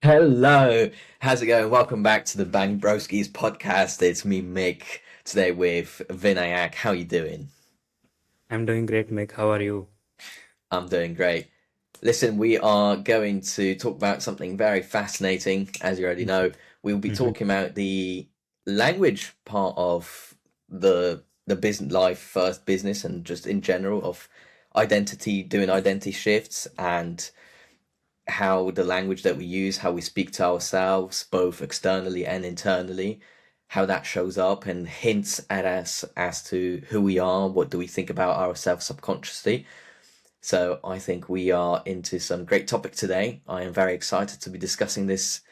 Hello, how's it going? Welcome back to the Bang Broskies podcast. It's me, Mick, today with Vinayak. How you doing? I'm doing great, Mick. How are you? I'm doing great. Listen, we are going to talk about something very fascinating. As you already know, we'll be Mhm. talking about the language part of the business life, first business, and just in general of identity, doing identity shifts, and how the language that we use, how we speak to ourselves, both externally and internally, how that shows up and hints at us as to who we are, what do we think about ourselves subconsciously. So I think we are into some great topic today. I am very excited to be discussing this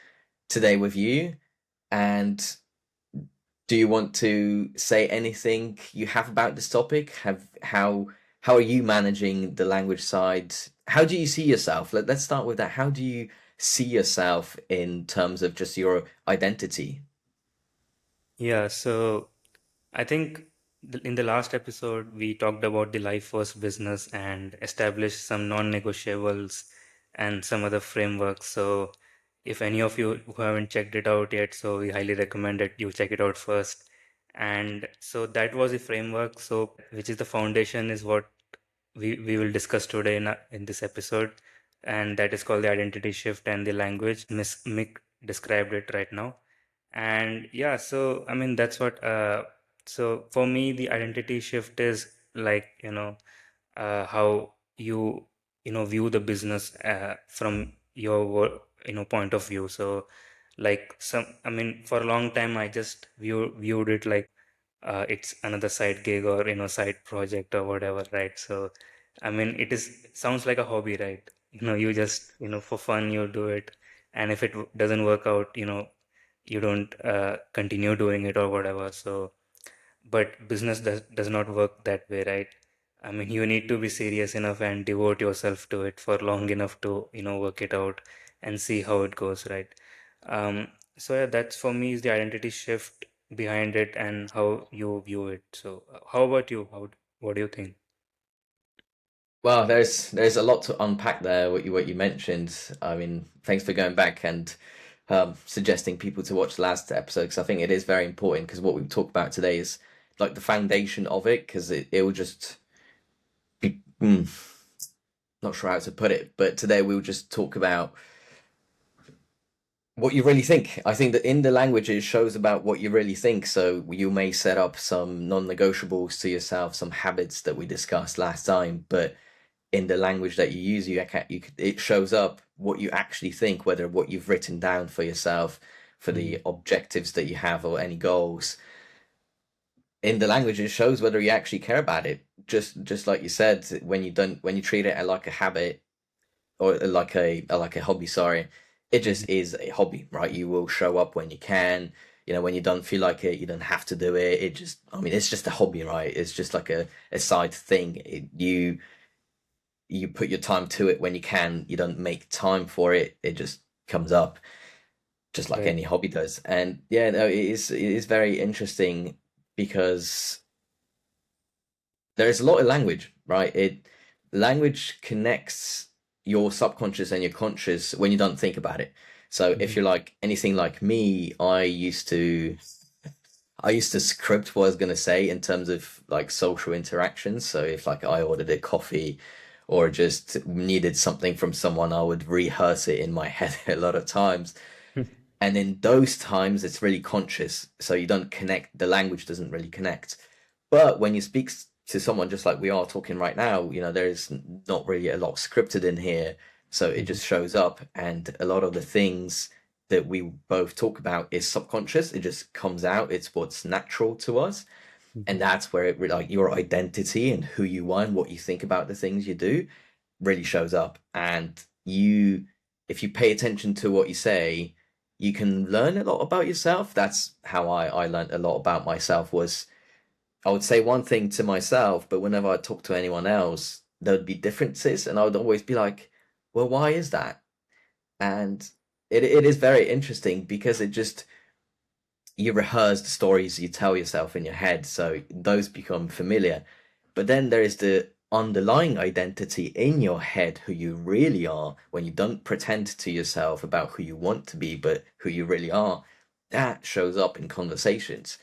today with you. And do you want to say anything you have about this topic? Have how are you managing the language side? How do you see yourself? Let's start with that. How do you see yourself in terms of just your identity? Yeah, so I think in the last episode, we talked about the life first business and established some non-negotiables and some other frameworks. So if any of you who haven't checked it out yet, so we highly recommend that you check it out first. And so that was the framework. So which is the foundation is what we will discuss today in this episode. And that is called the identity shift and the language. Miss Mick described it right now. And yeah, so I mean that's what so for me the identity shift is like, how you view the business from your point of view. So like some I mean for a long time I just viewed it like it's another side gig or side project or whatever, right? So I mean it sounds like a hobby, right? You just for fun you do it, and if it doesn't work out, you don't continue doing it or whatever. So but business does not work that way, right? I mean, you need to be serious enough and devote yourself to it for long enough to work it out and see how it goes, right? So yeah, that's for me is the identity shift behind it and how you view it. So how about you? What do you think? Well, there's a lot to unpack there. What you mentioned. I mean, thanks for going back and suggesting people to watch the last episode because I think it is very important because what we talk about today is like the foundation of it because it will just be not sure how to put it, but today we'll just talk about what you really think. I think that in the language it shows about what you really think. So you may set up some non-negotiables to yourself, some habits that we discussed last time, but in the language that you use, it shows up what you actually think, whether what you've written down for yourself, for Mm, the objectives that you have or any goals. In the language, it shows whether you actually care about it. Just like you said, when you treat it like a habit or like a hobby, sorry, it mm, just is a hobby, right? You will show up when you can. When you don't feel like it, you don't have to do it. I mean, it's just a hobby, right? It's just like a side thing. You put your time to it when you can. You don't make time for it. It just comes up, just like right. any hobby does. And yeah, no, it is very interesting because there is a lot of language, right? It language connects your subconscious and your conscious when you don't think about it. So if Mhm, you're like anything like me, I used to script what I was gonna say in terms of like social interactions. So if like I ordered a coffee or just needed something from someone, I would rehearse it in my head a lot of times. And in those times, it's really conscious. So you don't connect, the language doesn't really connect. But when you speak to someone just like we are talking right now, there's not really a lot scripted in here. So it mhm, just shows up. And a lot of the things that we both talk about is subconscious. It just comes out. It's what's natural to us. And mhm. that's where like your identity and who you are and what you think about the things you do really shows up. And if you pay attention to what you say, you can learn a lot about yourself. That's how I learned a lot about myself was I would say one thing to myself, but whenever I talk to anyone else, there would be differences. And I would always be like, well, why is that? And it is very interesting because it just, you rehearse the stories you tell yourself in your head. So those become familiar. But then there is the underlying identity in your head, who you really are, when you don't pretend to yourself about who you want to be, but who you really are, that shows up in conversations.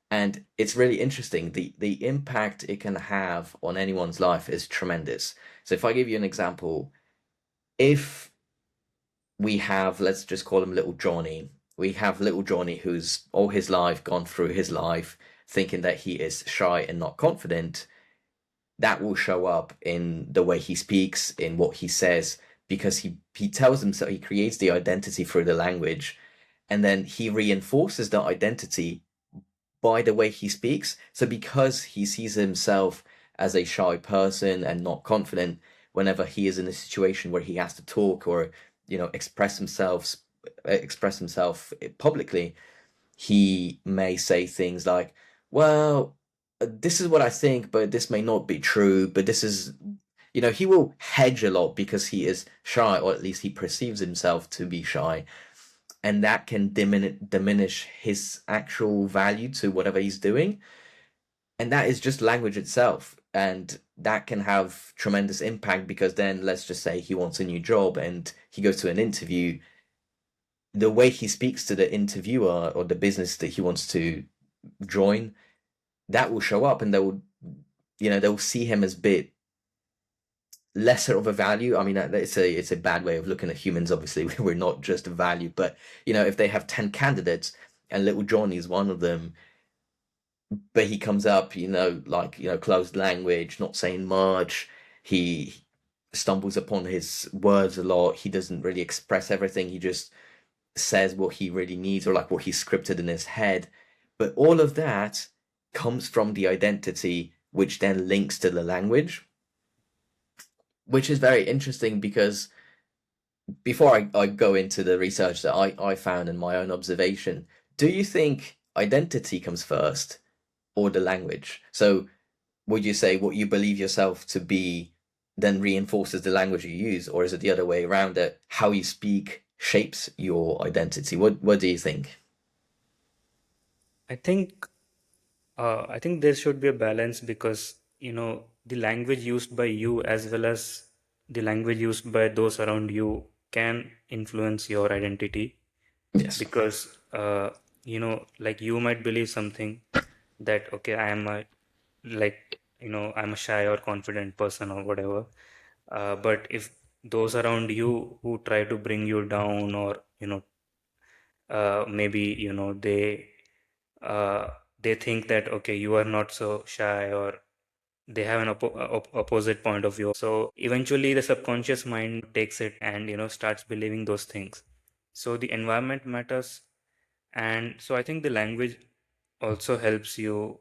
And it's really interesting. The impact it can have on anyone's life is tremendous. So if I give you an example, if we have, let's just call him little Johnny. We have little Johnny who's all his life gone through his life thinking that he is shy and not confident. That will show up in the way he speaks, in what he says, because he tells himself, he creates the identity through the language, and then he reinforces that identity by the way he speaks. So because he sees himself as a shy person and not confident, whenever he is in a situation where he has to talk or express himself publicly, he may say things like, "Well, this is what I think, but this may not be true. But this is." He will hedge a lot because he is shy, or at least he perceives himself to be shy, and that can diminish his actual value to whatever he's doing. And that is just language itself. And that can have tremendous impact because then let's just say he wants a new job and he goes to an interview. The way he speaks to the interviewer or the business that he wants to join, that will show up, and they'll see him as a bit lesser of a value. I mean, it's a bad way of looking at humans. Obviously, we're not just a value, but if they have 10 candidates and little Johnny is one of them, but he comes up, like, closed language, not saying much. He stumbles upon his words a lot. He doesn't really express everything. He just says what he really needs, or like what he's scripted in his head. But all of that comes from the identity, which then links to the language, which is very interesting because before I go into the research that I found in my own observation, do you think identity comes first or the language? So would you say what you believe yourself to be then reinforces the language you use, or is it the other way around, that how you speak shapes your identity? What do you think? I think I think there should be a balance because the language used by you as well as the language used by those around you can influence your identity Yes. because like you might believe something that okay, I am a like I'm a shy or confident person or whatever, but if those around you who try to bring you down or maybe uh, they think that okay, you are not so shy, or they have an opposite point of view, so eventually the subconscious mind takes it and starts believing those things. So the environment matters, and so I think the language also helps you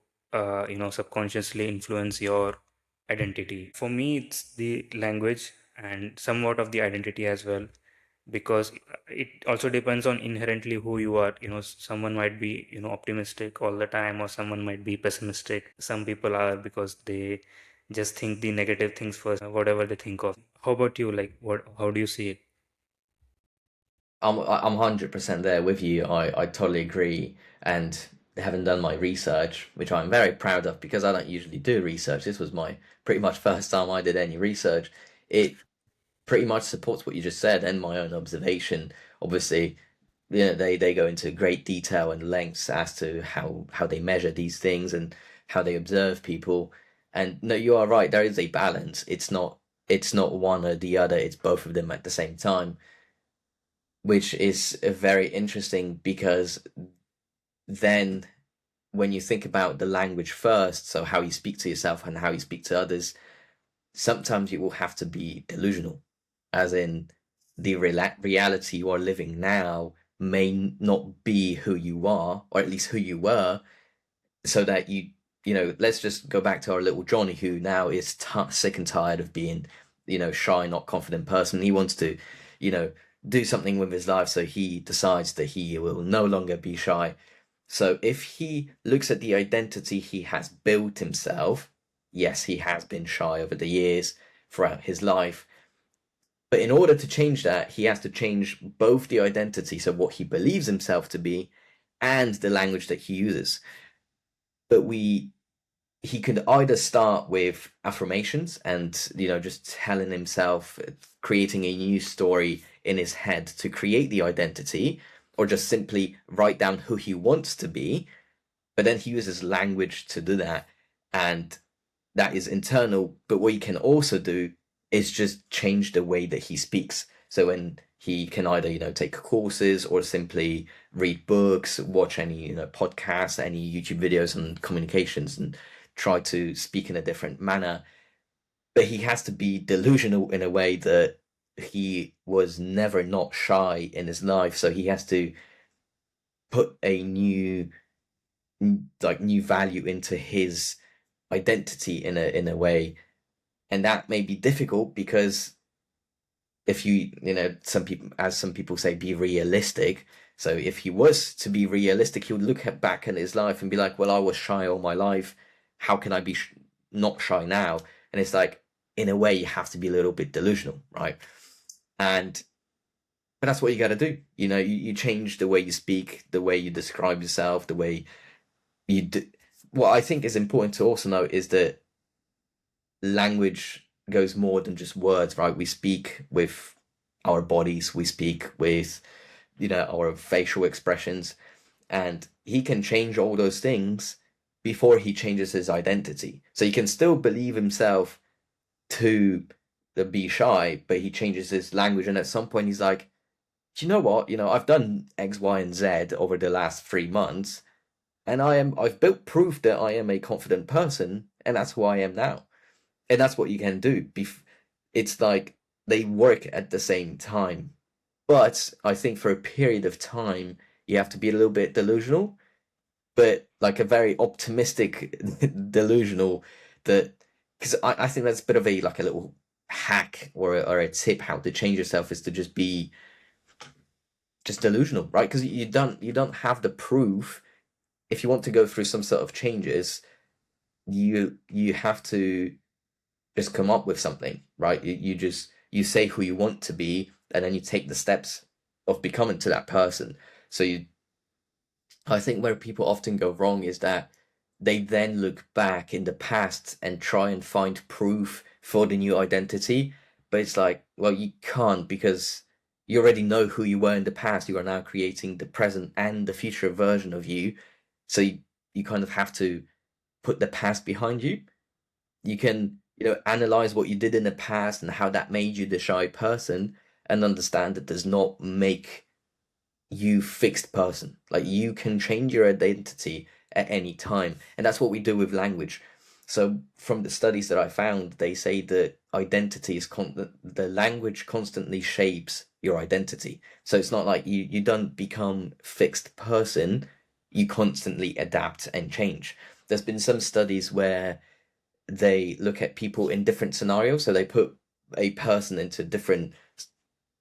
subconsciously influence your identity. For me, it's the language and somewhat of the identity as well, because it also depends on inherently who you are. Someone might be optimistic all the time, or someone might be pessimistic. Some people are because they just think the negative things first, whatever they think of. How about you? Like, how do you see it? I'm 100% there with you. I totally agree. And having done my research, which I'm very proud of because I don't usually do research, this was my pretty much first time I did any research. It pretty much supports what you just said and my own observation. Obviously, they go into great detail and lengths as to how they measure these things and how they observe people. And no, you are right. There is a balance. It's not one or the other. It's both of them at the same time, which is very interesting because then when you think about the language first, so how you speak to yourself and how you speak to others, sometimes you will have to be delusional, as in the reality you are living now may not be who you are, or at least who you were, so that let's just go back to our little Johnny who now is sick and tired of being, shy, not confident person. He wants to, you know, do something with his life, so he decides that he will no longer be shy. So if he looks at the identity he has built himself, yes, he has been shy over the years throughout his life. But in order to change that, he has to change both the identity, so what he believes himself to be, and the language that he uses. But he could either start with affirmations and, just telling himself, creating a new story in his head to create the identity, or just simply write down who he wants to be. But then he uses language to do that. And that is internal. But what he can also do is just change the way that he speaks. So when he can either, take courses or simply read books, watch any, podcasts, any YouTube videos on communications, and try to speak in a different manner. But he has to be delusional in a way that he was never not shy in his life. So he has to put a new value into his identity in a way. And that may be difficult because if some people say, be realistic. So if he was to be realistic, he would look back at his life and be like, well, I was shy all my life. How can I be not shy now? And it's like, in a way, you have to be a little bit delusional, right? But that's what you got to do. You change the way you speak, the way you describe yourself, the way you do. What I think is important to also know is that language goes more than just words, right? We speak with our bodies, we speak with, our facial expressions, and he can change all those things before he changes his identity. So he can still believe himself to be shy, but he changes his language, and at some point he's like, do you know what? I've done X, Y, and Z over the last 3 months, and I've built proof that I am a confident person, and that's who I am now. And that's what you can do. It's like they work at the same time. But I think for a period of time, you have to be a little bit delusional, but like a very optimistic delusional, that because I think that's a bit of a like a little hack or a tip how to change yourself, is to just be just delusional, right? Because you don't have the proof. If you want to go through some sort of changes, you have to just come up with something, right? You say who you want to be, and then you take the steps of becoming to that person. So I think where people often go wrong is that they then look back in the past and try and find proof for the new identity. But it's like, well, you can't, because you already know who you were in the past. You are now creating the present and the future version of you. So you kind of have to put the past behind you. You can, analyze what you did in the past and how that made you the shy person, and understand that does not make you fixed person. Like, you can change your identity at any time. And that's what we do with language. So from the studies that I found, they say that identity is the language constantly shapes your identity. So it's not like you don't become fixed person, you constantly adapt and change. There's been some studies where they look at people in different scenarios. So they put a person into different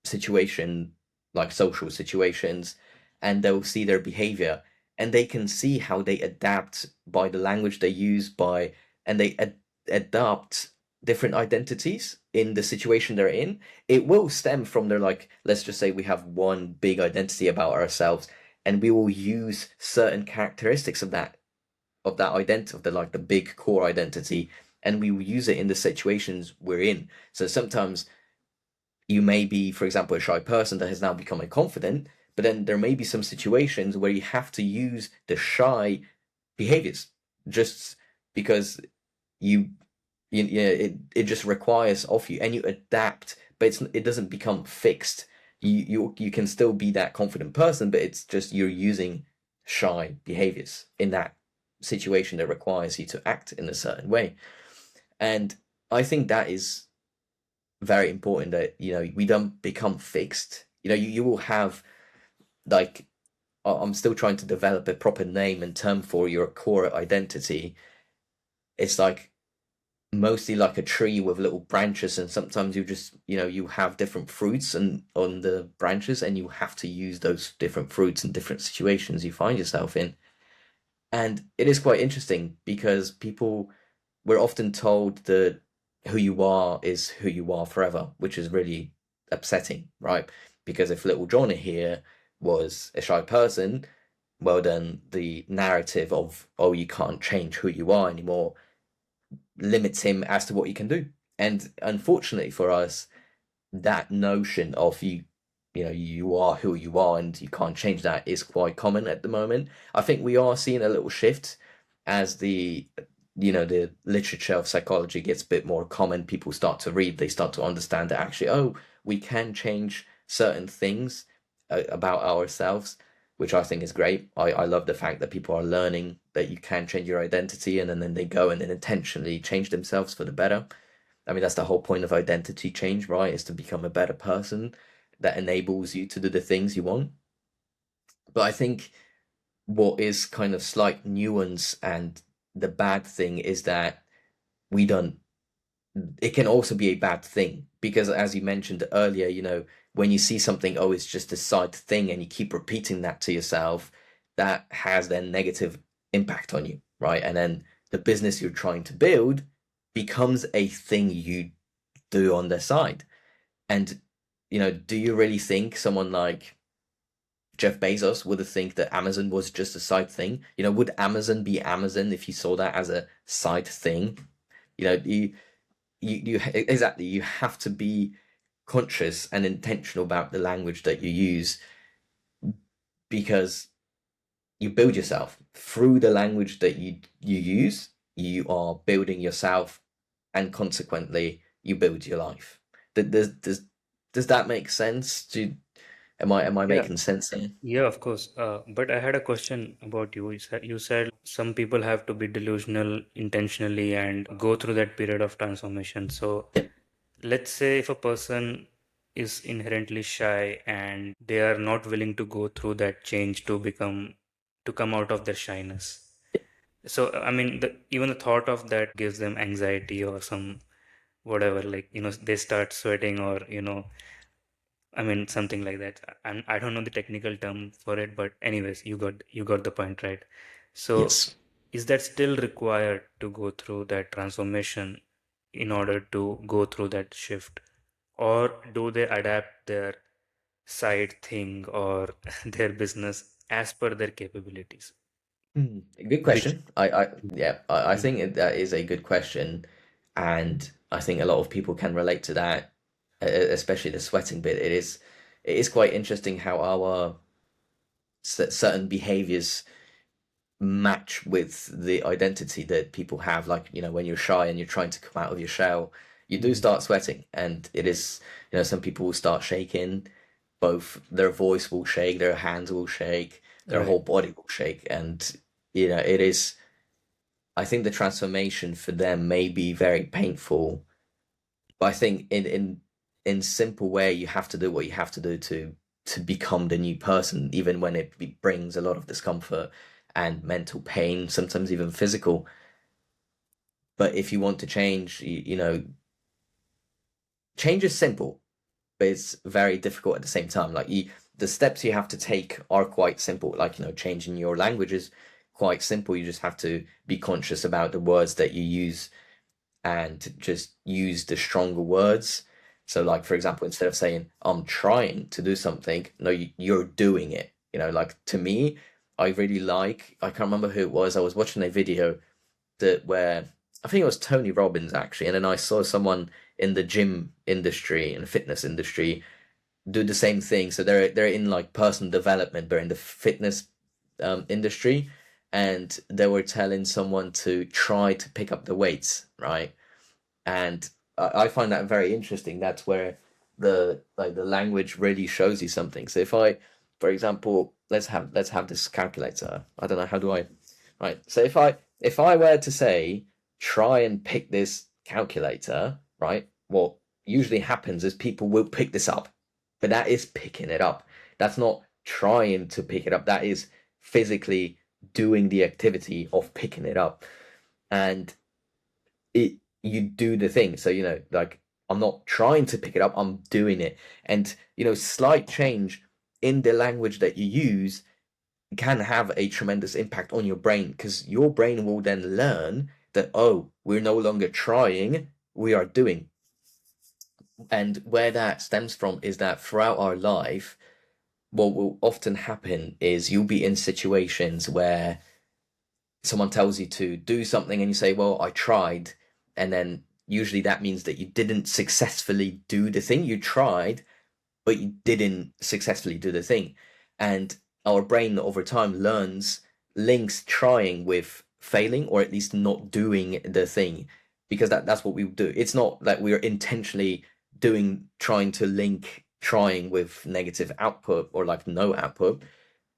situation, like social situations, and they'll see their behavior, and they can see how they adapt by the language they use, and they adopt different identities in the situation they're in. It will stem from their, like, let's just say we have one big identity about ourselves, and we will use certain characteristics of that identity, of the big core identity, and we will use it in the situations we're in. So sometimes you may be, for example, a shy person that has now become a confident, but then there may be some situations where you have to use the shy behaviors, just because it just requires of you, and you adapt, but it doesn't become fixed. You can still be that confident person, but it's just you're using shy behaviors in that situation that requires you to act in a certain way. And I think that is very important, that we don't become fixed. You will have, like, I'm still trying to develop a proper name and term for your core identity. It's like mostly like a tree with little branches, and sometimes you have different fruits and on the branches, and you have to use those different fruits in different situations you find yourself in. And it is quite interesting because we're often told that who you are is who you are forever, which is really upsetting, right? Because if little Johnny here was a shy person, well, then the narrative of, oh, you can't change who you are anymore, limits him as to what he can do. And unfortunately for us, that notion of you are who you are and you can't change that is quite common at the moment. I think we are seeing a little shift as the literature of psychology gets a bit more common. People start to read, they start to understand that actually, oh, we can change certain things about ourselves, which I think is great. I love the fact that people are learning that you can change your identity, and then they go and then intentionally change themselves for the better. I mean, that's the whole point of identity change, right? Is to become a better person that enables you to do the things you want. But I think what is kind of slight nuance and the bad thing is that we don't, it can also be a bad thing because as you mentioned earlier, when you see something, oh, it's just a side thing and you keep repeating that to yourself, that has then negative impact on you, right? And then the business you're trying to build becomes a thing you do on the side. And, do you really think someone like Jeff Bezos would have think that Amazon was just a side thing? Would Amazon be Amazon if you saw that as a side thing? You exactly, you have to be conscious and intentional about the language that you use because you build yourself through the language that you use. You are building yourself, and consequently, you build your life. Does that make sense? Am I Yeah, making sense here? yeah, of course. But I had a question about you. You said some people have to be delusional intentionally and go through that period of transformation. So Yeah. let's say if a person is inherently shy and they are not willing to go through that change to come out of their shyness. So I mean, even the thought of that gives them anxiety or some whatever, like they start sweating or I mean something like that. I don't know the technical term for it, but anyways, you got the point, right? So Yes. is that still required to go through that transformation in order to go through that shift? Or do they adapt their side thing or their business as per their capabilities? Good Which, question. Yeah, I Mhm. think that is a good question, and I think a lot of people can relate to that, especially the sweating bit. It is quite interesting how our certain behaviors match with the identity that people have. Like, when you're shy and you're trying to come out of your shell, you do Mhm. start sweating, and it is, some people will start shaking. Both their voice will shake, their hands will shake, their Right. whole body will shake, and it is. I think the transformation for them may be very painful, but I think in simple way you have to do what you have to do to become the new person, even when it brings a lot of discomfort and mental pain, sometimes even physical. But if you want to change, change is simple, but it's very difficult at the same time. Like the steps you have to take are quite simple. Like, changing your language is quite simple. You just have to be conscious about the words that you use and just use the stronger words. So, like, for example, instead of saying, I'm trying to do something, no, you're doing it. Like, to me, I can't remember who it was. I was watching a video where I think it was Tony Robbins actually, and then I saw someone in the gym industry and fitness industry do the same thing. So they're in like personal development, but in the fitness industry, and they were telling someone to try to pick up the weights, right? And I find that very interesting. That's where the language really shows you something. So if I, for example, let's have this calculator. I don't know how do I, right? So if I were to say try and pick this calculator, right? What usually happens is people will pick this up, but that is picking it up. That's not trying to pick it up. That is physically doing the activity of picking it up. And you do the thing. So, like I'm not trying to pick it up, I'm doing it. And, slight change in the language that you use can have a tremendous impact on your brain because your brain will then learn that, oh, we're no longer trying, we are doing. And where that stems from is that throughout our life, what will often happen is you'll be in situations where someone tells you to do something and you say, well, I tried. and then usually that means that you didn't successfully do the thing. You tried, but you didn't successfully do the thing. And our brain over time links trying with failing, or at least not doing the thing, because that's what we do. It's not that we're intentionally trying to link trying with negative output or like no output,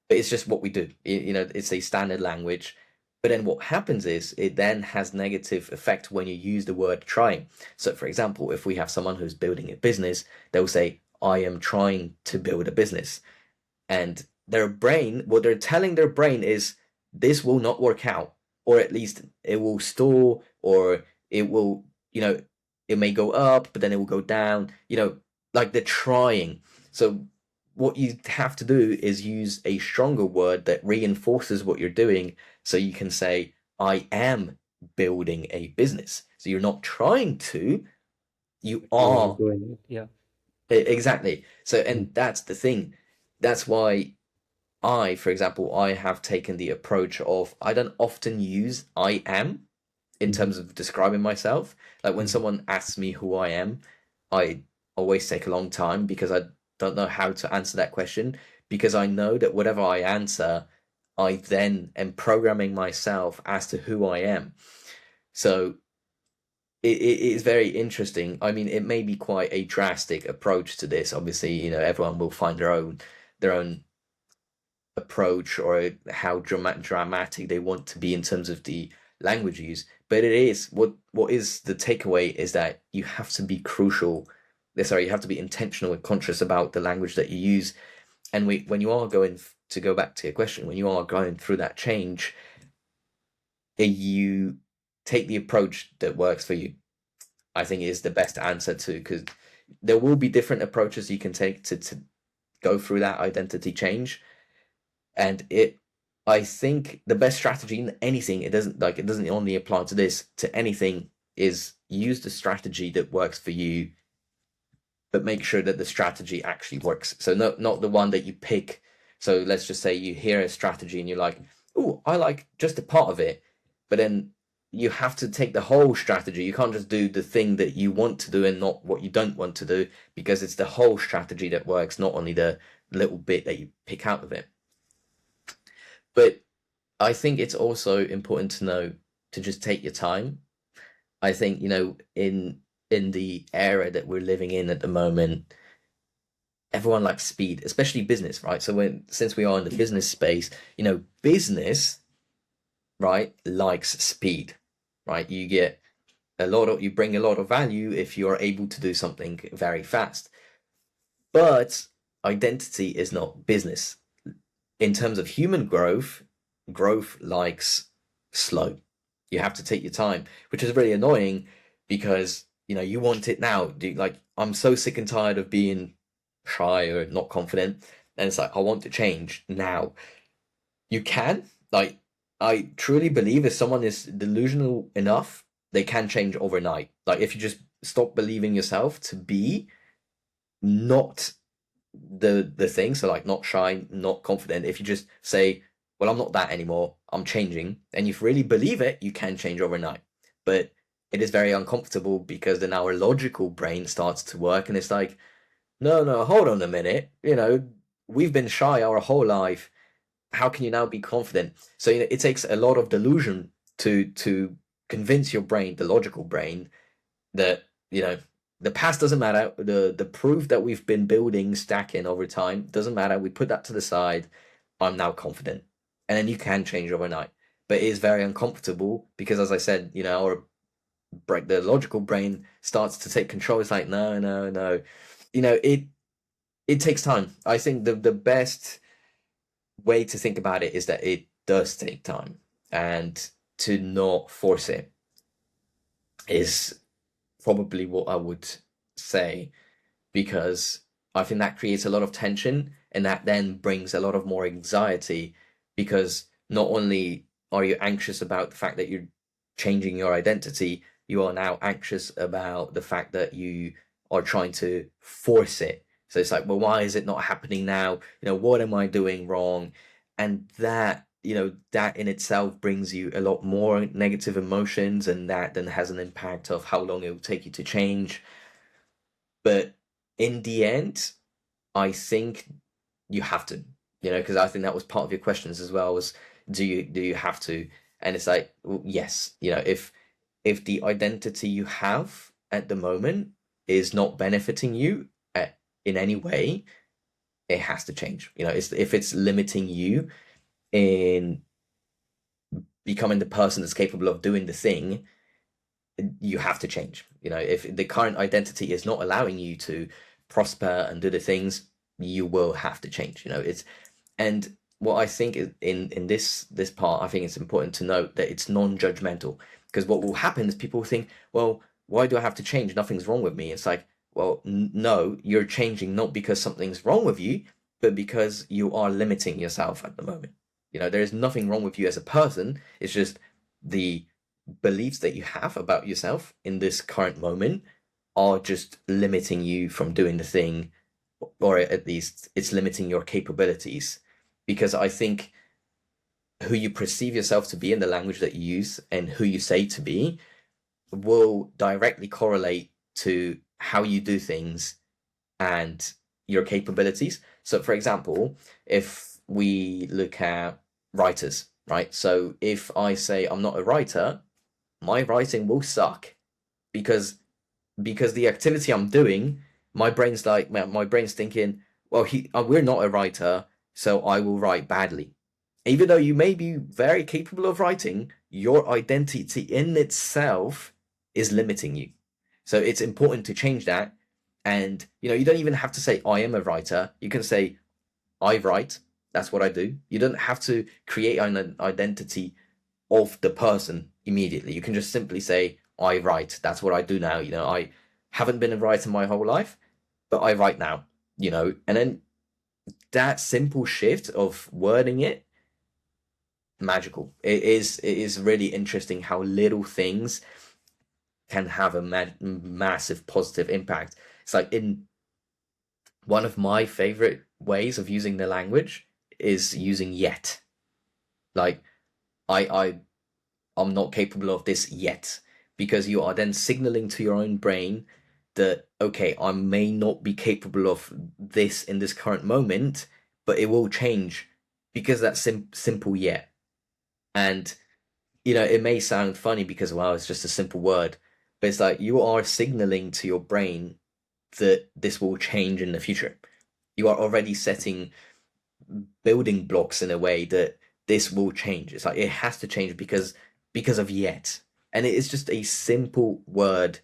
but it's just what we do. It's a standard language. But then what happens is it then has negative effect when you use the word trying. So for example, if we have someone who's building a business, they'll say, I am trying to build a business. And their brain, what they're telling their brain is, this will not work out, or at least it will stall, or it will, it may go up, but then it will go down, like the trying. So what you have to do is use a stronger word that reinforces what you're doing. So you can say, I am building a business. So you're not trying to, you You are are. doing it. Yeah. Exactly. So, Mm, and that's the thing. That's why for example, I have taken the approach of, I don't often use I am in mhm, terms of describing myself. Like when mhm. someone asks me who I am, I always take a long time because I don't know how to answer that question, because I know that whatever I answer, I then am programming myself as to who I am. So it is very interesting. I mean, it may be quite a drastic approach to this. Obviously, everyone will find their own approach, or how dramatic they want to be in terms of the language use. But it is what is the takeaway is that you have to be you have to be intentional and conscious about the language that you use. And when you are going to go back to your question, when you are going through that change, you take the approach that works for you. I think is the best answer to, because there will be different approaches you can take to go through that identity change. And I think the best strategy in anything, it doesn't only apply to this, to anything, is use the strategy that works for you, but make sure that the strategy actually works. So not the one that you pick. So let's just say you hear a strategy and you're like, oh, I like just a part of it, but then you have to take the whole strategy. You can't just do the thing that you want to do and not what you don't want to do, because it's the whole strategy that works, not only the little bit that you pick out of it. But I think it's also important to know to just take your time. I think, in the era that we're living in at the moment, everyone likes speed, especially business, right? So since we are in the business space, business, right, likes speed, right? You bring a lot of value if you are able to do something very fast. But identity is not business. In terms of human growth, growth likes slow. You have to take your time, which is really annoying, because you want it now. Like, I'm so sick and tired of being shy or not confident, and it's like, I want to change now. You can, like, I truly believe if someone is delusional enough, they can change overnight. Like, if you just stop believing yourself to be not the thing, so like not shy, not confident, if you just say, well, I'm not that anymore, I'm changing, and you really believe it, you can change overnight. But it is very uncomfortable, because then our logical brain starts to work, and it's like, no, no, hold on a minute, we've been shy our whole life, how can you now be confident? So it takes a lot of delusion to convince your brain, the logical brain, that the past doesn't matter. The proof that we've been building, stacking over time, doesn't matter. We put that to the side. I'm now confident, and then you can change overnight. But it is very uncomfortable, because, as I said, the logical brain starts to take control. It's like, no, no, no. It takes time. I think the best way to think about it is that it does take time, and to not force it is probably what I would say, because I think that creates a lot of tension, and that then brings a lot of more anxiety, because not only are you anxious about the fact that you're changing your identity, you are now anxious about the fact that you are trying to force it. So it's like, well, why is it not happening now? What am I doing wrong? And that that in itself brings you a lot more negative emotions, and that then has an impact of how long it will take you to change. But in the end, I think you have to, because I think that was part of your questions as well, was do you have to? And it's like, well, yes, if the identity you have at the moment is not benefiting you in any way, it has to change. If it's limiting you in becoming the person that's capable of doing the thing, you have to change. If the current identity is not allowing you to prosper and do the things, you will have to change. And what I think is in this part, I think it's important to note that it's non-judgmental, because what will happen is people think, well, why do I have to change? Nothing's wrong with me. It's like, well, no, you're changing not because something's wrong with you, but because you are limiting yourself at the moment. There is nothing wrong with you as a person. It's just the beliefs that you have about yourself in this current moment are just limiting you from doing the thing, or at least it's limiting your capabilities. Because I think who you perceive yourself to be in the language that you use and who you say to be will directly correlate to how you do things and your capabilities. So, for example, if we look at writers, right? So, if I say I'm not a writer, my writing will suck, because the activity I'm doing, my brain's thinking, well, we're not a writer, so I will write badly. Even though you may be very capable of writing, your identity in itself is limiting you. So it's important to change that. And you don't even have to say I am a writer. You can say I write. That's what I do. You don't have to create an identity of the person immediately. You can just simply say I write. That's what I do now. I haven't been a writer my whole life, but I write now. And then that simple shift of wording it, magical. It is really interesting how little things can have a massive positive impact. It's like, in one of my favorite ways of using the language is using yet. Like, I I'm not capable of this yet, because you are then signaling to your own brain that, okay, I may not be capable of this in this current moment, but it will change, because that's simple yet. And it may sound funny because, wow, it's just a simple word, but it's like you are signaling to your brain that this will change in the future. You are already setting building blocks in a way that this will change. It's like it has to change because of yet. And it is just a simple word,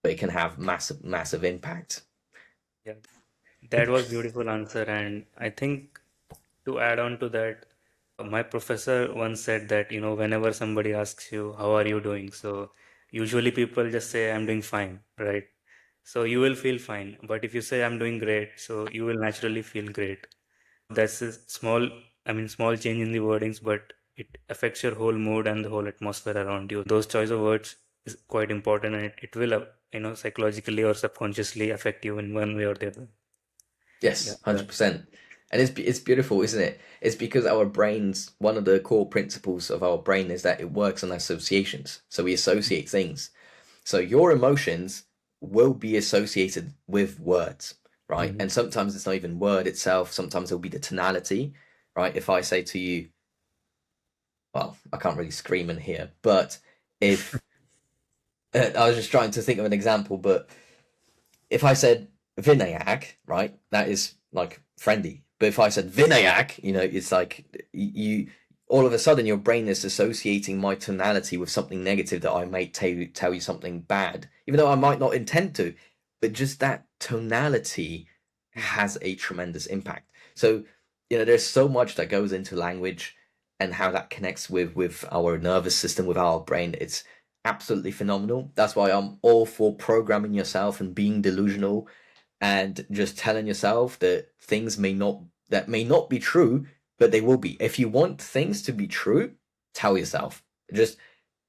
but it can have massive impact. Yeah, that was beautiful answer. And I think to add on to that, my professor once said that, whenever somebody asks you, how are you doing? So usually people just say, I'm doing fine, right? So you will feel fine. But if you say, I'm doing great, so you will naturally feel great. That's a small change in the wordings, but it affects your whole mood and the whole atmosphere around you. Those choice of words is quite important, and it will, psychologically or subconsciously affect you in one way or the other. Yeah. Yes, 100%. And it's beautiful, isn't it? It's because our brains, one of the core principles of our brain is that it works on associations. So we associate things. So your emotions will be associated with words, right? Mhm. And sometimes it's not even word itself. Sometimes it'll be the tonality, right? If I say to you, well, I can't really scream in here, but if I was just trying to think of an example, but if I said Vinayak, right, that is like friendly. But if I said Vinayak, it's like you all of a sudden your brain is associating my tonality with something negative, that I might tell you something bad, even though I might not intend to. But just that tonality has a tremendous impact. So, there's so much that goes into language and how that connects with our nervous system, with our brain. It's absolutely phenomenal. That's why I'm all for programming yourself and being delusional, and just telling yourself that things may not be true, but they will be. If you want things to be true, tell yourself. Just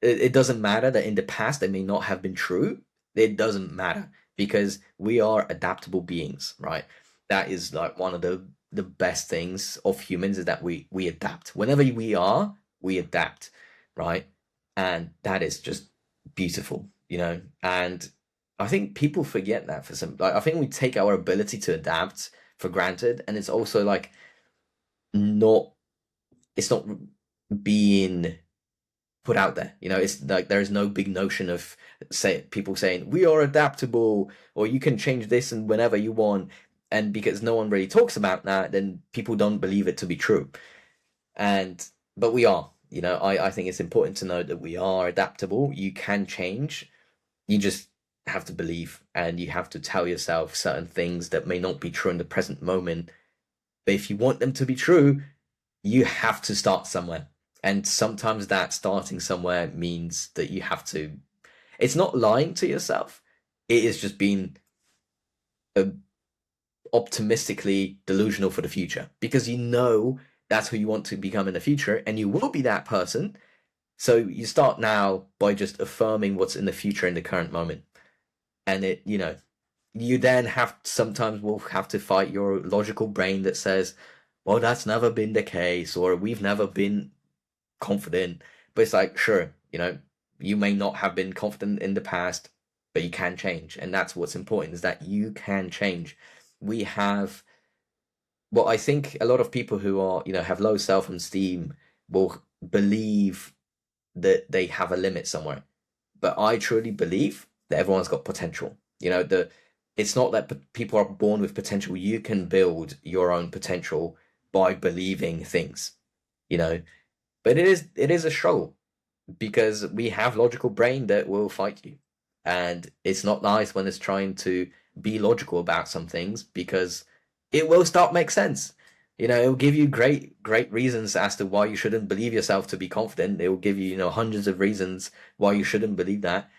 it doesn't matter that in the past they may not have been true. It doesn't matter, because we are adaptable beings, right? That is like one of the best things of humans is that we adapt. Whenever we adapt, right? And that is just beautiful, you know. And I think people forget that for some. Like, I think we take our ability to adapt for granted, and it's also like not. It's not being put out there. You know, it's like there is no big notion of say people saying we are adaptable or you can change this and whenever you want. And because no one really talks about that, then people don't believe it to be true. And but we are. You know, I think it's important to know that we are adaptable. You can change. You just have to believe and you have to tell yourself certain things that may not be true in the present moment. But if you want them to be true, you have to start somewhere. And sometimes that starting somewhere means that you have to, it's not lying to yourself, it is just being uh, optimistically delusional for the future because you know that's who you want to become in the future and you will be that person. So you start now by just affirming what's in the future in the current moment. And it, you know, you then have sometimes will have to fight your logical brain that says, well, that's never been the case, or we've never been confident. But it's like, sure, you know, you may not have been confident in the past, but you can change. And that's what's important is that you can change. We have, well, I think a lot of people who are, you know, have low self-esteem will believe that they have a limit somewhere. But I truly believe that everyone's got potential. You know, it's not that people are born with potential. You can build your own potential by believing things, you know. But it is a struggle because we have logical brain that will fight you. And it's not nice when it's trying to be logical about some things because it will start make sense. You know, it will give you great reasons as to why you shouldn't believe yourself to be confident. It will give you, you know, hundreds of reasons why you shouldn't believe that.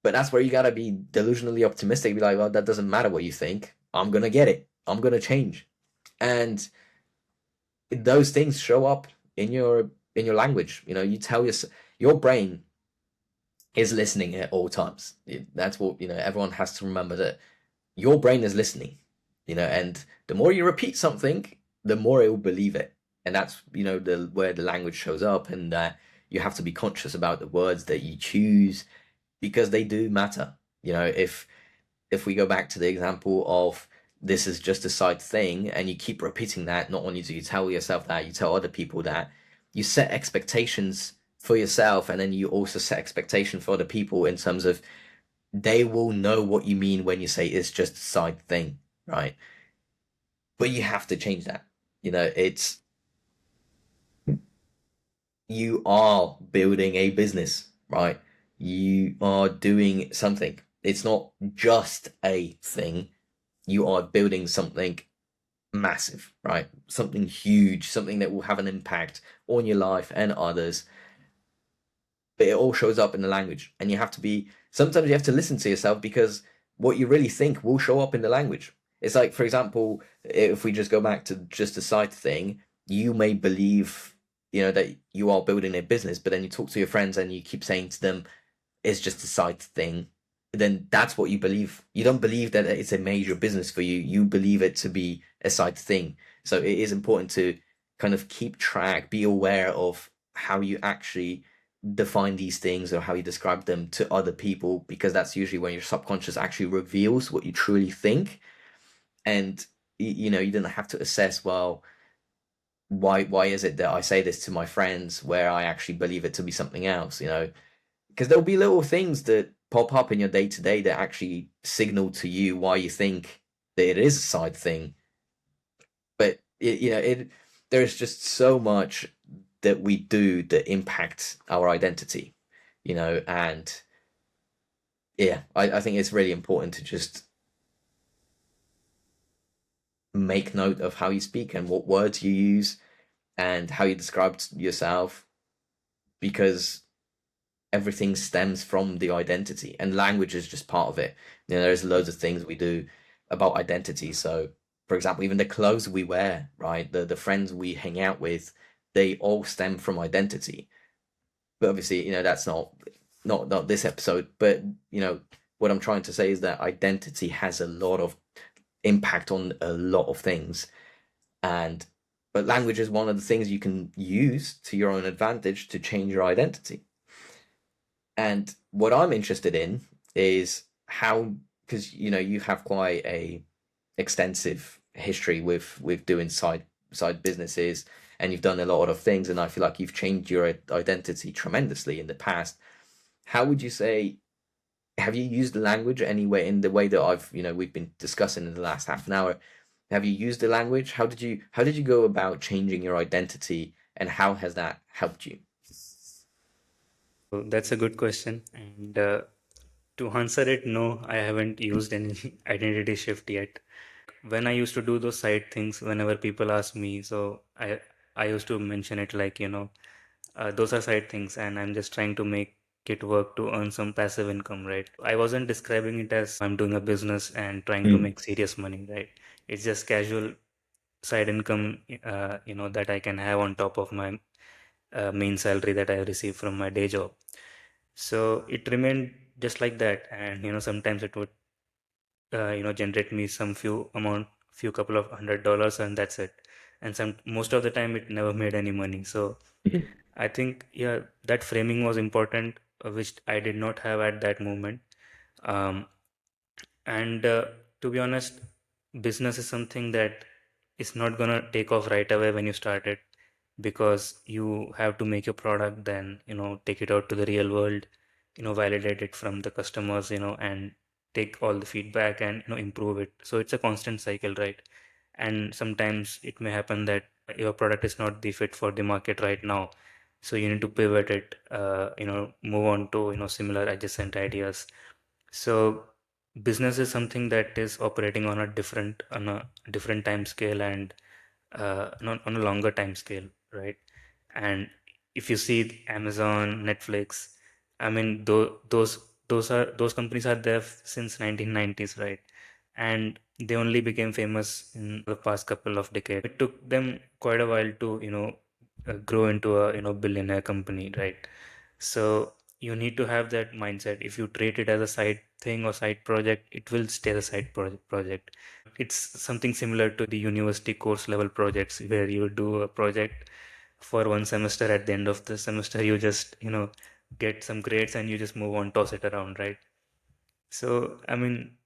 But that's where you gotta be delusionally optimistic. Be like, well, that doesn't matter what you think. I'm gonna get it. I'm gonna change. And those things show up in your language. You know, you tell your brain is listening at all times. That's what, you know, everyone has to remember that your brain is listening, you know, and the more you repeat something, the more it will believe it. And that's, you know, the where the language shows up and that you have to be conscious about the words that you choose because they do matter. You know, if we go back to the example of this is just a side thing and you keep repeating that, not only do you tell yourself that, you tell other people that, you set expectations for yourself and then you also set expectation for other people in terms of they will know what you mean when you say it's just a side thing, right? But you have to change that. You know, it's you are building a business, right? You are doing something. It's not just a thing. You are building something massive, right? Something huge, something that will have an impact on your life and others. But it all shows up in the language. And you have to be, sometimes you have to listen to yourself because what you really think will show up in the language. It's like, for example, if we just go back to just a side thing, you may believe, you know, that you are building a business, but then you talk to your friends and you keep saying to them, it's just a side thing. Then that's what you believe. You don't believe that it's a major business for you. You believe it to be a side thing. So it is important to kind of keep track, be aware of how you actually define these things or how you describe them to other people, because that's usually when your subconscious actually reveals what you truly think. And you know, you don't have to assess, well, why is it that I say this to my friends where I actually believe it to be something else, you know? Because there'll be little things that pop up in your day to day that actually signal to you why you think that it is a side thing. But you know, there's just so much that we do that impacts our identity, you know, and yeah, I think it's really important to just make note of how you speak and what words you use and how you describe yourself because everything stems from the identity and language is just part of it. You know, there's loads of things we do about identity. So, for example, even the clothes we wear, right? The friends we hang out with, they all stem from identity. But obviously, you know, that's not this episode. But you know, what I'm trying to say is that identity has a lot of impact on a lot of things. And but language is one of the things you can use to your own advantage to change your identity. And what I'm interested in is how, because you have quite a extensive history with doing side businesses, and you've done a lot of things, and I feel like you've changed your identity tremendously in the past. How would you say, have you used the language anyway in the way that we've been discussing in the last half an hour? Have you used the language? How did you go about changing your identity, and how has that helped you? So that's a good question. And to answer it, no, I haven't used any identity shift yet. When I used to do those side things, whenever people ask me, so I used to mention it like, those are side things, and I'm just trying to make it work to earn some passive income, right? I wasn't describing it as I'm doing a business and trying to Mm. make serious money, right? It's just casual side income, that I can have on top of my main salary that I receive from my day job. So it remained just like that, and sometimes it would generate me some few couple of $100, and that's it. And some most of the time it never made any money. So I think, yeah, that framing was important, which I did not have at that moment. Um, and to be honest, business is something that is not gonna take off right away when you start it, because you have to make your product, then take it out to the real world, validate it from the customers, and take all the feedback and improve it. So it's a constant cycle, right? And sometimes it may happen that your product is not the fit for the market right now, so you need to pivot it, move on to similar adjacent ideas. So business is something that is operating on a different time scale, and on a longer time scale, right? And if you see Amazon, Netflix, I mean, those companies are there since 1990s, right? And they only became famous in the past couple of decades. It took them quite a while to grow into a billionaire company, right? So you need to have that mindset. If you treat it as a side thing or side project, it will stay the side project. It's something similar to the university course level projects, where you do a project for one semester. At the end of the semester, you just get some grades and you just move on, toss it around, right? So I mean,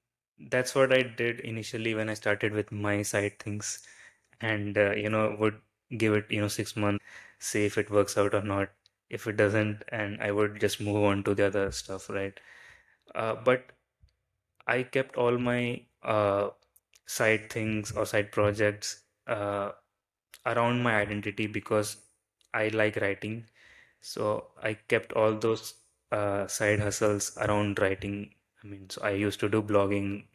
that's what I did initially when I started with my side things, and would give it 6 months, see if it works out or not. If it doesn't, and I would just move on to the other stuff, right? But I kept all my side things or side projects around my identity, because I like writing. So I kept all those side hustles around writing. I mean, so I used to do blogging,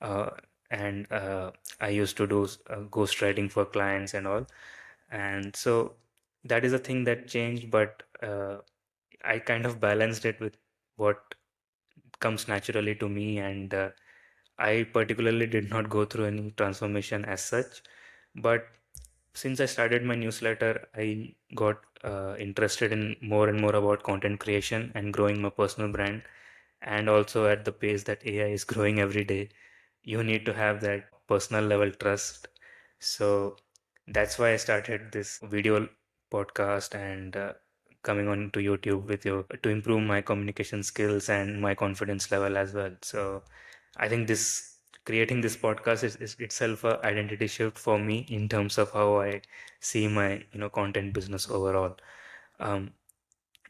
uh, and I used to do ghostwriting for clients and all. And so that is a thing that changed, but I kind of balanced it with what comes naturally to me. And I particularly did not go through any transformation as such. But since I started my newsletter, I got interested in more and more about content creation and growing my personal brand. And also, at the pace that AI is growing every day, you need to have that personal level trust. So that's why I started this video podcast, and coming on to YouTube with you to improve my communication skills and my confidence level as well. So I think this creating this podcast is itself a identity shift for me in terms of how I see my content business overall. Um,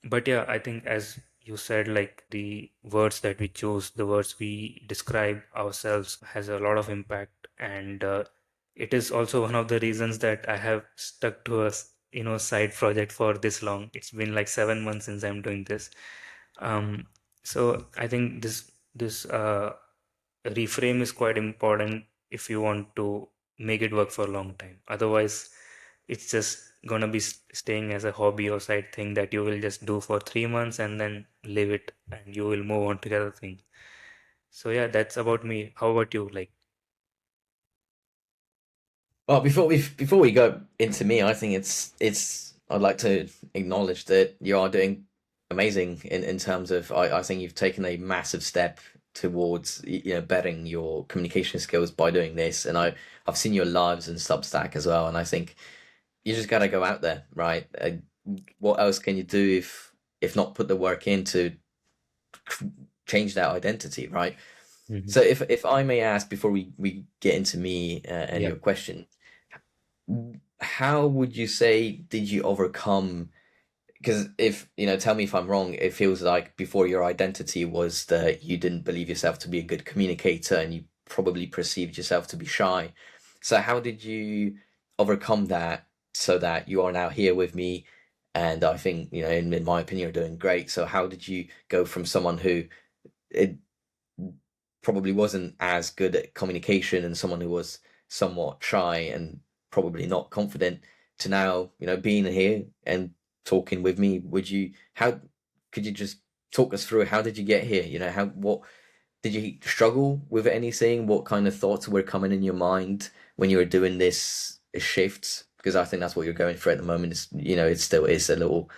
but yeah, I think as you said, like the words that we choose, the words we describe ourselves has a lot of impact. And it is also one of the reasons that I have stuck to a side project for this long. It's been like 7 months since I'm doing this. Um, so I think this reframe is quite important if you want to make it work for a long time. Otherwise, it's just gonna be staying as a hobby or side thing that you will just do for 3 months and then leave it, and you will move on to the other thing. So yeah, that's about me. How about you? Like, Well, before we go into me, I think it's I'd like to acknowledge that you are doing amazing in terms of I think you've taken a massive step towards bettering your communication skills by doing this. And I've seen your lives in Substack as well, and I think you just gotta go out there, right? What else can you do if not put the work in to change that identity, right? Hmm. So if I may ask before we get into me and Yeah. your question, how would you say did you overcome? Because if tell me if I'm wrong, it feels like before your identity was that you didn't believe yourself to be a good communicator and you probably perceived yourself to be shy. So how did you overcome that so that you are now here with me? And I think, in my opinion, you're doing great. So how did you go from someone who it probably wasn't as good at communication and someone who was somewhat shy and probably not confident to now, being here and talking with me? How could you just talk us through how did you get here? What did you struggle with anything? What kind of thoughts were coming in your mind when you were doing this shift? Because I think that's what you're going through at the moment. It still is a little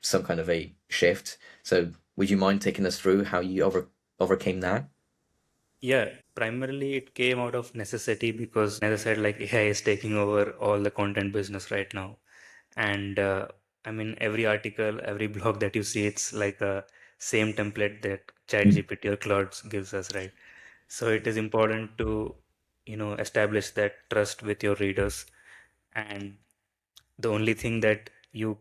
some kind of a shift. So would you mind taking us through how you overcame that? Yeah, primarily it came out of necessity because, as I said, like AI is taking over all the content business right now. And I mean, every article, every blog that you see, it's like a same template that ChatGPT or Claude gives us, right? So it is important to, establish that trust with your readers. And the only thing that you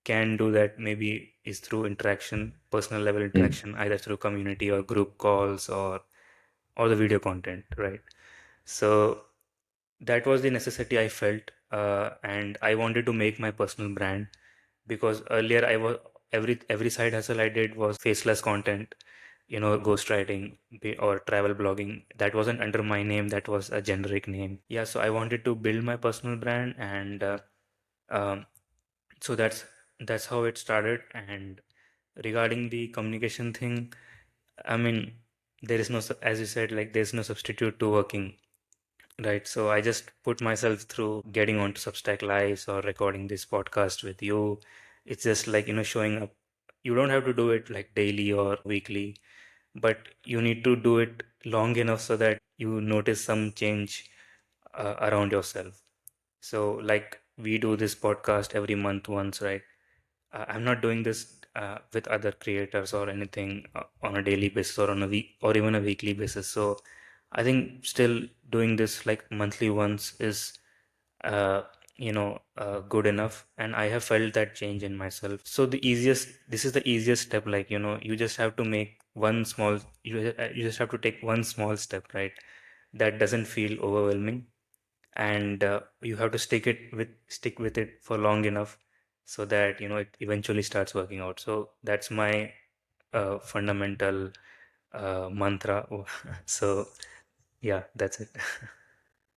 can do that maybe is through interaction, personal level Mm, interaction, either through community or group calls or the video content, right? So that was the necessity I felt, and I wanted to make my personal brand because earlier I was every side hustle I did was faceless content, ghostwriting or travel blogging. That wasn't under my name; that was a generic name. Yeah, so I wanted to build my personal brand, and um, so that's how it started. And regarding the communication thing, I mean, there is no, as you said, like there's no substitute to working. Right. So I just put myself through getting onto Substack Lives or recording this podcast with you. It's just like, showing up. You don't have to do it like daily or weekly, but you need to do it long enough so that you notice some change around yourself. So, like, we do this podcast every month once, right? I'm not doing this with other creators or anything on a daily basis or on a week or even a weekly basis. So I think still doing this like monthly once is good enough, and I have felt that change in myself. So this is the easiest step. Like, you just have to make one small. You just have to take one small step, right? That doesn't feel overwhelming, and you have to stick with it for long enough so that it eventually starts working out. So that's my fundamental mantra. So yeah, that's it.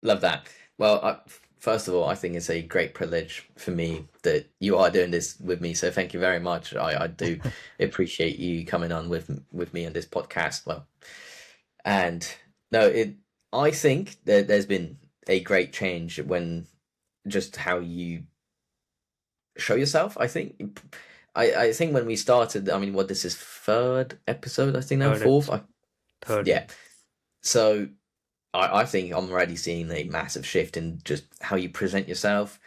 love that. Well, first of all, I think it's a great privilege for me that you are doing this with me. So thank you very much. I do appreciate you coming on with me on this podcast. Well, and no, I think that there's been a great change when just how you show yourself. I think when we started, I mean, what this is third episode, I think now Third fourth. episode. Third, yeah. Yeah. So I think I'm already seeing a massive shift in just how you present yourself,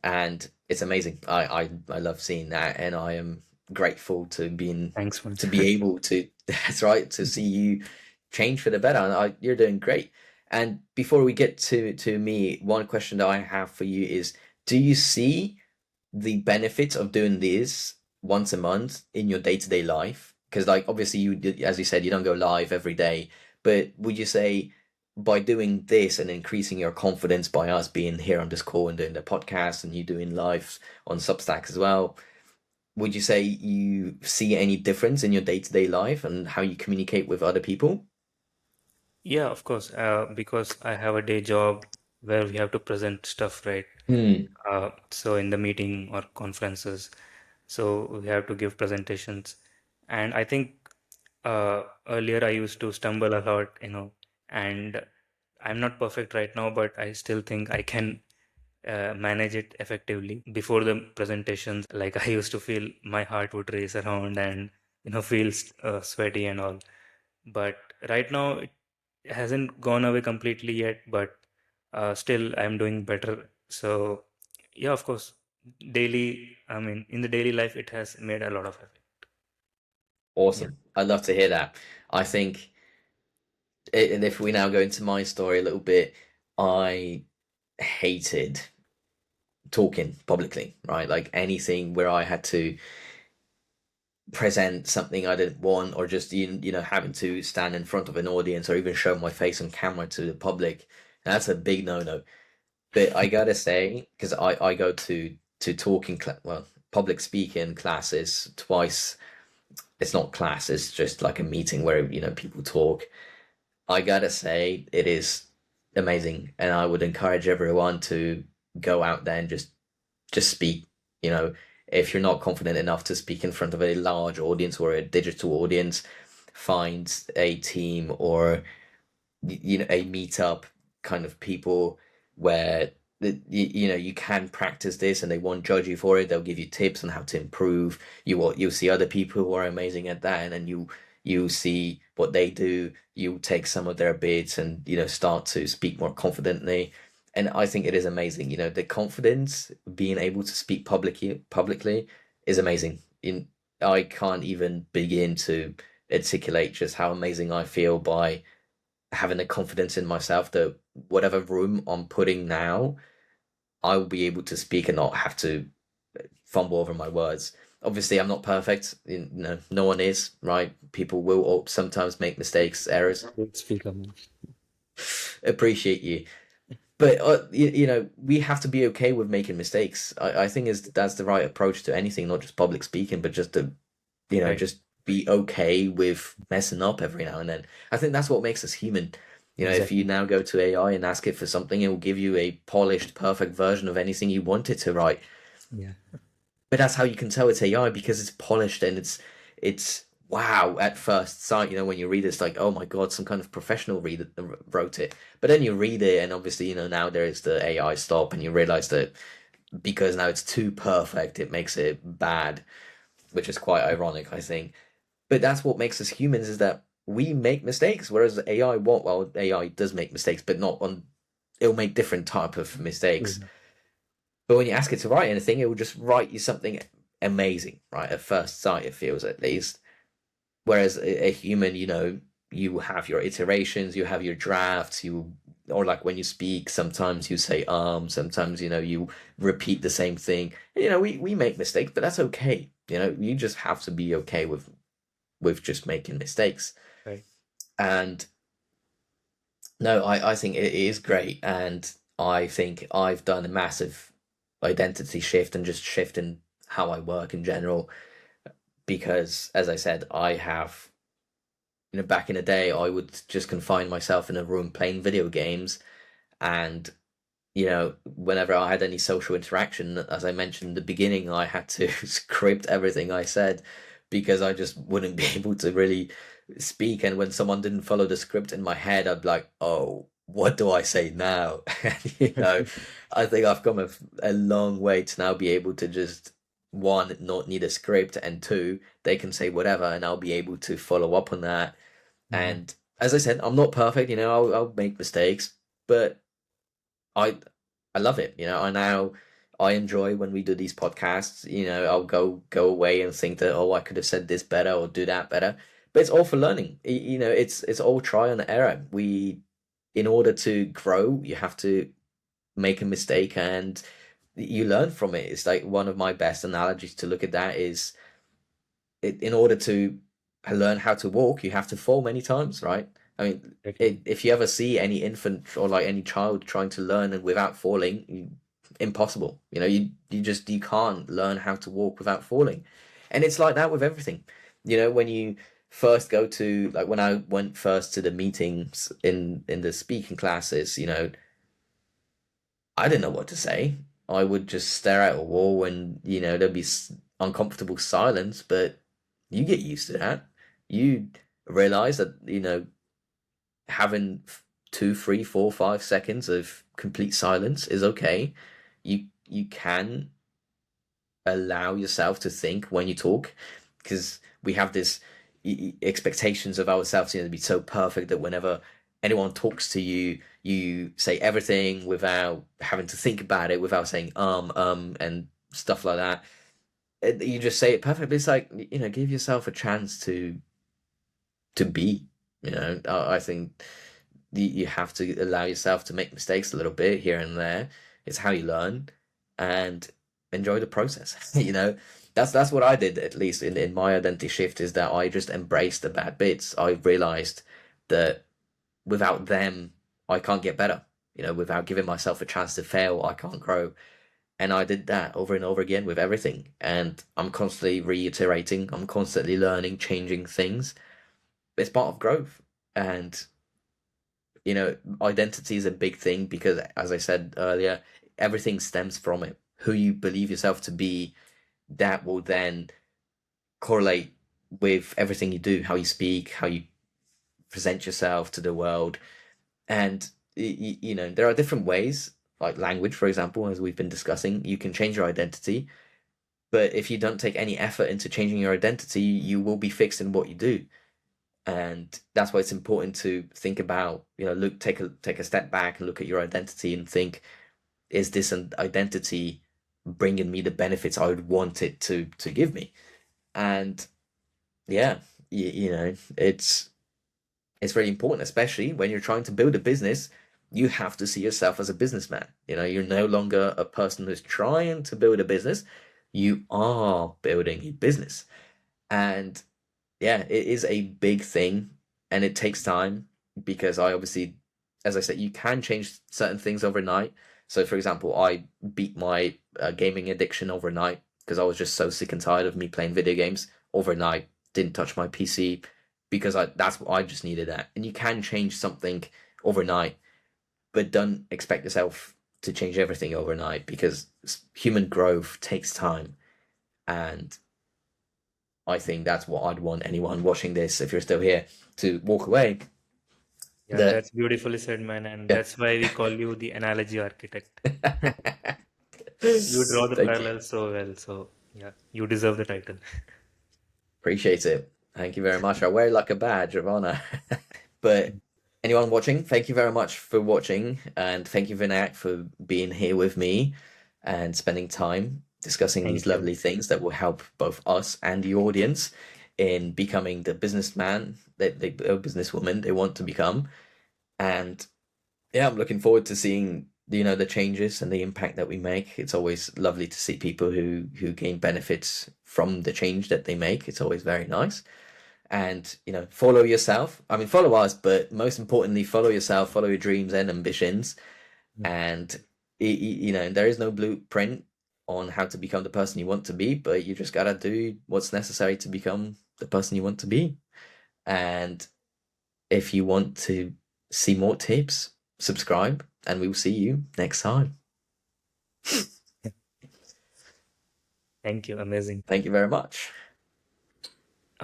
and it's amazing. I love seeing that, and I am grateful Thanks, man. to be able to. That's right, to see you change for the better. And you're doing great. And before we get to me, one question that I have for you is: do you see the benefits of doing this once a month in your day-to-day life? Because like obviously as you said, you don't go live every day, but would you say by doing this and increasing your confidence by us being here on this call and doing the podcast and you doing lives on Substack as well, would you say you see any difference in your day-to-day life and how you communicate with other people? Yeah, of course, because I have a day job where we have to present stuff, right? Hmm. So in the meeting or conferences, so we have to give presentations. And I think earlier I used to stumble a lot, and I'm not perfect right now, but I still think I can manage it effectively. Before the presentations, like I used to feel my heart would race around and feel sweaty and all. But right now it hasn't gone away completely yet, but still I'm doing better. So yeah, of course, daily, I mean, in the daily life, it has made a lot of effect. Yeah. Awesome. I'd love to hear that. I think, and if we now go into my story a little bit, I hated talking publicly, right? Like anything where I had to present something I didn't want, or just having to stand in front of an audience or even show my face on camera to the public. That's a big no-no. But I gotta say, because I go to public speaking classes twice. It's not class, it's just like a meeting where people talk. I gotta say it is amazing, and I would encourage everyone to go out there and just speak. You know, if you're not confident enough to speak in front of a large audience or a digital audience, find a team or a meetup kind of people where you can practice this and they won't judge you for it. They'll give you tips on how to improve. You'll see other people who are amazing at that, and then you see what they do. You take some of their bits and start to speak more confidently. And I think it is amazing. The confidence, being able to speak publicly is amazing. I can't even begin to articulate just how amazing I feel by having the confidence in myself that whatever room I'm putting now, I will be able to speak and not have to fumble over my words. Obviously, I'm not perfect. No one is, right? People will sometimes make mistakes, errors. Great speaker, man. Appreciate you. But we have to be okay with making mistakes. I think that's the right approach to anything, not just public speaking, but just to Right. just be okay with messing up every now and then. I think that's what makes us human. If you Exactly. now go to AI and ask it for something, it will give you a polished, perfect version of anything you want it to write. Yeah. But that's how you can tell it's AI, because it's polished and it's wow at first sight. When you read it, it's like, oh my God, some kind of professional reader wrote it. But then you read it, and obviously, now there is the AI stop, and you realize that because now it's too perfect, it makes it bad, which is quite ironic, I think. But that's what makes us humans, is that we make mistakes, whereas AI won't. Well, AI does make mistakes, but not on. It'll make different type of mistakes. Mhm. But when you ask it to write anything, it will just write you something amazing, right? At first sight, it feels, at least. Whereas a human, you have your iterations, you have your drafts, or like when you speak, sometimes you say sometimes you repeat the same thing. We make mistakes, but that's okay. You just have to be okay with just making mistakes. Right. And no, I think it is great. And I think I've done a massive identity shift and just shift in how I work in general. Because, as I said, I have, back in the day, I would just confine myself in a room playing video games. And, whenever I had any social interaction, as I mentioned in the beginning, I had to script everything I said because I just wouldn't be able to really speak. And when someone didn't follow the script in my head, I'd be like, oh, what do I say now? And, I think I've come a long way to now be able to just, one, not need a script, and two, they can say whatever and I'll be able to follow up on that. Mhm. And as I said, I'm not perfect, I'll make mistakes, but I I love it. I enjoy when we do these podcasts. I'll go away and think that, oh, I could have said this better or do that better. But it's all for learning. It's all try and error. In order to grow, you have to make a mistake and you learn from it. It's like one of my best analogies to look at that is, in order to learn how to walk, you have to fall many times, right? I mean, Exactly. if you ever see any infant or like any child trying to learn and without falling, impossible. You can't learn how to walk without falling, and it's like that with everything. When you first go to, like, when I went first to the meetings in the speaking classes, I didn't know what to say. I would just stare at a wall and, there'd be uncomfortable silence, but you get used to that. You realize that, having 2, 3, 4, 5 seconds of complete silence is okay. You can allow yourself to think when you talk, because we have this, expectations of ourselves, to be so perfect that whenever anyone talks to you, you say everything without having to think about it, without saying and stuff like that. You just say it perfectly. It's like, give yourself a chance to be. I think you have to allow yourself to make mistakes a little bit here and there. It's how you learn, and enjoy the process. That's what I did, at least in my identity shift, is that I just embraced the bad bits. I realized that without them, I can't get better. Without giving myself a chance to fail, I can't grow. And I did that over and over again with everything. And I'm constantly reiterating, I'm constantly learning, changing things. It's part of growth. And identity is a big thing because, as I said earlier, everything stems from it. Who you believe yourself to be, that will then correlate with everything you do, how you speak, how you present yourself to the world. And, there are different ways, like language, for example, as we've been discussing. You can change your identity, but if you don't take any effort into changing your identity, you will be fixed in what you do. And that's why it's important to think about, take a step back and look at your identity and think, is this an identity bringing me the benefits I would want it to give me? And yeah, it's really important, especially when you're trying to build a business. You have to see yourself as a businessman. You're no longer a person who's trying to build a business. You are building a business. And yeah, it is a big thing, and it takes time because I obviously, as I said, you can change certain things overnight. So, for example, I beat my gaming addiction overnight because I was just so sick and tired of me playing video games overnight. Didn't touch my PC because that's what I just needed that. And you can change something overnight, but don't expect yourself to change everything overnight because human growth takes time. And I think that's what I'd want anyone watching this, if you're still here, to walk away. Yeah, That that's beautifully said, man, and yeah. that's why we call you the analogy architect. You draw the Thank you. parallel so well, so yeah, you deserve the title. Appreciate it. Thank you very much. I wear it like a badge of honor. But anyone watching, thank you very much for watching, and thank you, Vinayak, for being here with me and spending time discussing these Thank you. lovely things that will help both us and the audience in becoming the businessman that they, or businesswoman they want to become. And yeah, I'm looking forward to seeing the changes and the impact that we make. It's always lovely to see people who gain benefits from the change that they make. It's always very nice. And follow yourself. I mean, follow us, but most importantly, follow yourself, follow your dreams and ambitions. And there is no blueprint on how to become the person you want to be, but you just gotta do what's necessary to become the person you want to be. And if you want to see more tips, subscribe, and we will see you next time. Thank you. Amazing. Thank you very much.